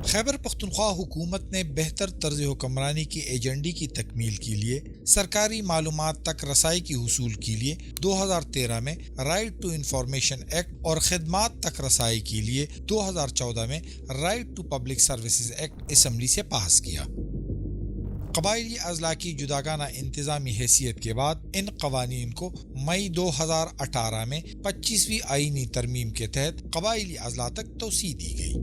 خیبر پختونخوا حکومت نے بہتر طرز حکمرانی کی ایجنڈے کی تکمیل کے لیے سرکاری معلومات تک رسائی کی حصول کے لیے 2013 میں رائٹ ٹو انفارمیشن ایکٹ اور خدمات تک رسائی کے لیے 2014 میں right to public services act assembly سے پاس کیا۔ قبائلی اضلاع کی جداگانہ انتظامی حیثیت کے بعد ان قوانین کو مئی 2018 میں 25ویں آئینی ترمیم کے تحت قبائلی اضلاع تک توسیع دی گئی۔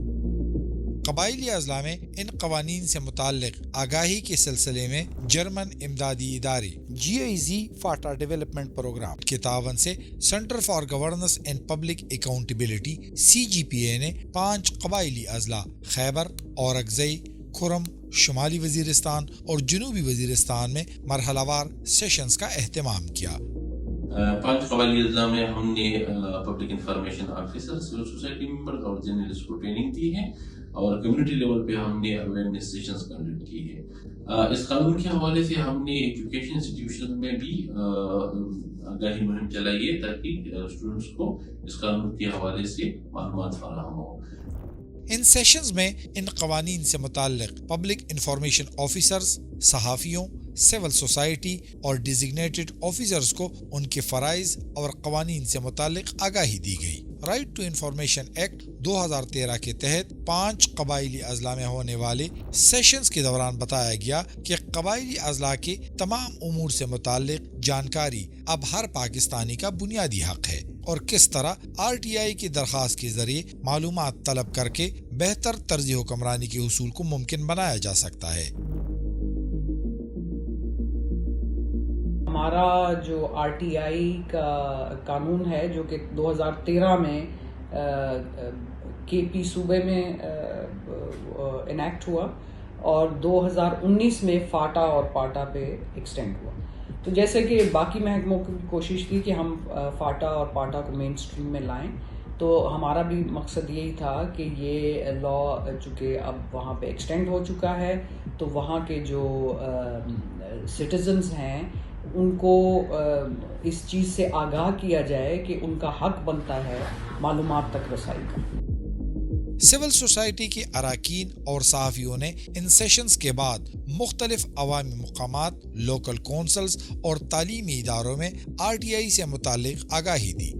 قبائلی اضلاع میں ان قوانین سے متعلق آگاہی کے سلسلے میں جرمن امدادی ادارے GIZ فاٹا ڈیولپمنٹ پروگرام کے تعاون سے centre for governance and public accountability CGPA نے 5 قبائلی اضلاع خیبر، اورکزئی، کھرم، شمالی وزیرستان اور جنوبی وزیرستان میں مرحلہ وار سیشنز کا اہتمام کیا۔ 5 قبائلی اضلاع میں ہم نے public information officer, civil society member اور جرنلسٹ کو ٹریننگ دی ہے اور کمیونٹی لیول پہ ہم نے اویئرنیس سیشنز کنڈکٹ کی ہے۔ اس قانون کے حوالے سے ہم نے ایجوکیشن انسٹیٹیوشن میں بھی آگاہی مہم چلائی ہے تاکہ اسٹوڈنٹس کو اس قانون کے حوالے سے معلومات فراہم ہو۔ ان سیشنز میں ان قوانین سے متعلق پبلک انفارمیشن آفیسرز، صحافیوں، سول سوسائٹی اور ڈیزگنیٹڈ آفیسرز کو ان کے فرائض اور قوانین سے متعلق آگاہی دی گئی۔ رائٹ ٹو انفارمیشن ایکٹ 2013 کے تحت 5 قبائلی اضلاع میں ہونے والے سیشنز کے دوران بتایا گیا کہ قبائلی اضلاع کے تمام امور سے متعلق جانکاری اب ہر پاکستانی کا بنیادی حق ہے اور کس طرح RTI کی درخواست کے ذریعے معلومات طلب کر کے بہتر طرز حکمرانی کے حصول کو ممکن بنایا جا سکتا ہے۔ ہمارا جو RTI کا قانون ہے جو کہ 2013 میں KP صوبے میں انیکٹ ہوا اور 2019 میں فاٹا اور پاٹا پہ ایکسٹینڈ ہوا، تو جیسے کہ باقی محکموں کی کوشش کی کہ ہم فاٹا اور پاٹا کو مین سٹریم میں لائیں، تو ہمارا بھی مقصد یہی تھا کہ یہ لا چونکہ اب وہاں پہ ایکسٹینڈ ہو چکا ہے تو وہاں کے جو سٹیزنز ہیں ان کو اس چیز سے آگاہ کیا جائے کہ ان کا حق بنتا ہے معلومات تک رسائی کا۔ سول سوسائٹی کے اراکین اور صحافیوں نے ان سیشنز کے بعد مختلف عوامی مقامات، لوکل کونسلز اور تعلیمی اداروں میں RTI سے متعلق آگاہی دی۔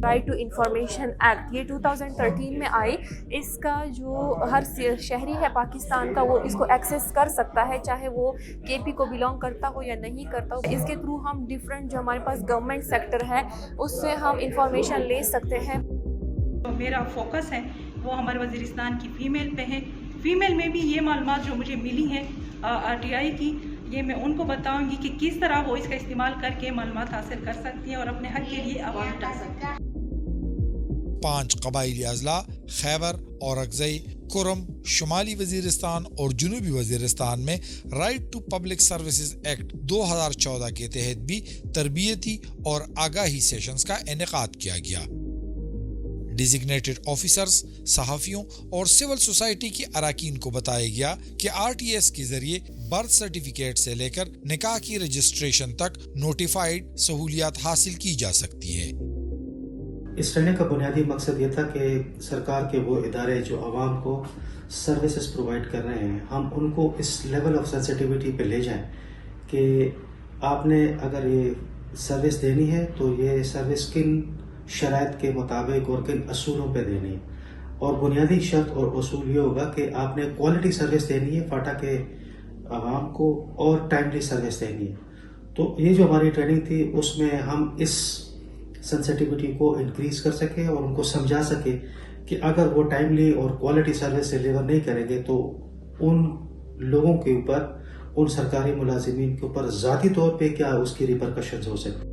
رائٹ ٹو انفارمیشن ایکٹ یہ 2013 میں آئی، اس کا جو ہر شہری ہے پاکستان کا وہ اس کو ایکسیس کر سکتا ہے، چاہے وہ KP کو بلانگ کرتا ہو یا نہیں کرتا ہو۔ اس کے تھرو ہم ڈفرینٹ جو ہمارے پاس گورنمنٹ سیکٹر ہے اس سے ہم انفارمیشن لے سکتے ہیں۔ میرا فوکس ہے وہ ہمارے وزیرستان کی فیمیل پہ ہے۔ فیمیل میں بھی یہ معلومات جو مجھے ملی ہیں RTI کی، یہ میں ان کو بتاؤں گی کہ کس طرح وہ اس کا استعمال کر کے معلومات حاصل کر سکتی ہیں اور اپنے حق کے لیے آواز اٹھا سکتی ہیں۔ 5 قبائلی اضلاع خیبر، اورکزئی، کھرم، شمالی وزیرستان اور جنوبی وزیرستان میں right to public services act 2014 کے تحت بھی تربیتی اور آگاہی سیشنز کا انعقاد کیا گیا۔ ڈیزگنیٹڈ آفیسرز، صحافیوں اور سول سوسائٹی کے اراکین کو بتایا گیا کہ RTS کے ذریعے برتھ سرٹیفکیٹ سے لے کر نکاح کی رجسٹریشن تک نوٹیفائڈ سہولیات حاصل کی جا سکتی ہے۔ اس ٹریننگ کا بنیادی مقصد یہ تھا کہ سرکار کے وہ ادارے جو عوام کو سروسز پرووائڈ کر رہے ہیں، ہم ان کو اس لیول آف سینسٹیوٹی پہ لے جائیں کہ آپ نے اگر یہ سروس دینی ہے تو یہ سروس کن شرائط کے مطابق اور کن اصولوں پہ دینی ہے، اور بنیادی شرط اور اصول یہ ہوگا کہ آپ نے کوالٹی سروس دینی ہے فاٹا کے عوام کو اور ٹائملی سروس دینی ہے۔ تو یہ جو ہماری ٹریننگ تھی اس میں ہم اس سینسٹیوٹی کو انکریز کر سکے اور ان کو سمجھا سکے کہ اگر وہ ٹائملی اور کوالٹی سروس ڈیلیور نہیں کریں گے تو ان لوگوں کے اوپر، ان سرکاری ملازمین کے اوپر ذاتی طور پہ کیا اس کی ریپرکشنز ہو سکتے۔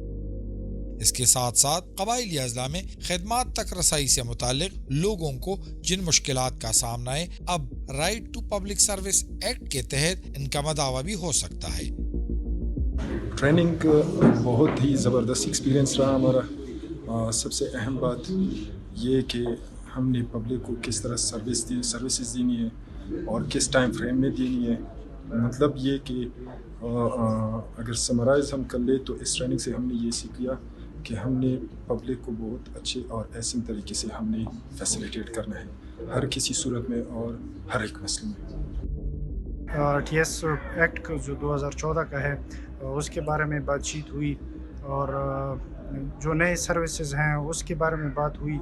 اس کے ساتھ ساتھ قبائلی اضلاع میں خدمات تک رسائی سے متعلق لوگوں کو جن مشکلات کا سامنا ہے اب right to public service act کے تحت ان کا مداوع بھی ہو سکتا ہے۔ ٹریننگ بہت ہی زبردست ایکسپیرینس رہا ہمارا۔ سب سے اہم بات یہ کہ ہم نے پبلک کو کس طرح سروسز دینی ہے اور کس ٹائم فریم میں دینی ہے۔ مطلب یہ کہ اگر سمرائز ہم کر لیں تو اس ٹریننگ سے ہم نے یہ سیکھ لیا کہ ہم نے پبلک کو بہت اچھے اور ایسے طریقے سے ہم نے فیسیلیٹیٹ کرنا ہے ہر کسی صورت میں اور ہر ایک مسئلے میں۔ ٹی ایس ایکٹ جو 2014 کا ہے اس کے بارے میں بات چیت ہوئی، اور جو نئے سروسز ہیں اس کے بارے میں بات ہوئی،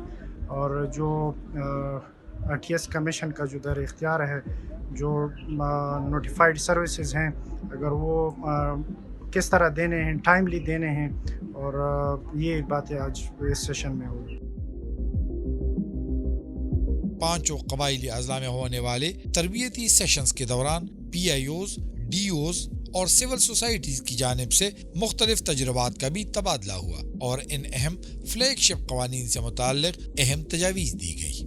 اور جو ٹی ایس کمیشن کا جو دائرہ اختیار ہے، جو نوٹیفائڈ سروسز ہیں اگر وہ کس طرح دینے ہیں، ٹائملی دینے ہیں، اور یہ باتیں آج اس سیشن میں ہوئی۔ پانچوں قبائلی اضلاع میں ہونے والے تربیتی سیشنز کے دوران پی آئی اوز، ڈی اوز اور سول سوسائٹیز کی جانب سے مختلف تجربات کا بھی تبادلہ ہوا اور ان اہم فلیگ شپ قوانین سے متعلق اہم تجاویز دی گئی۔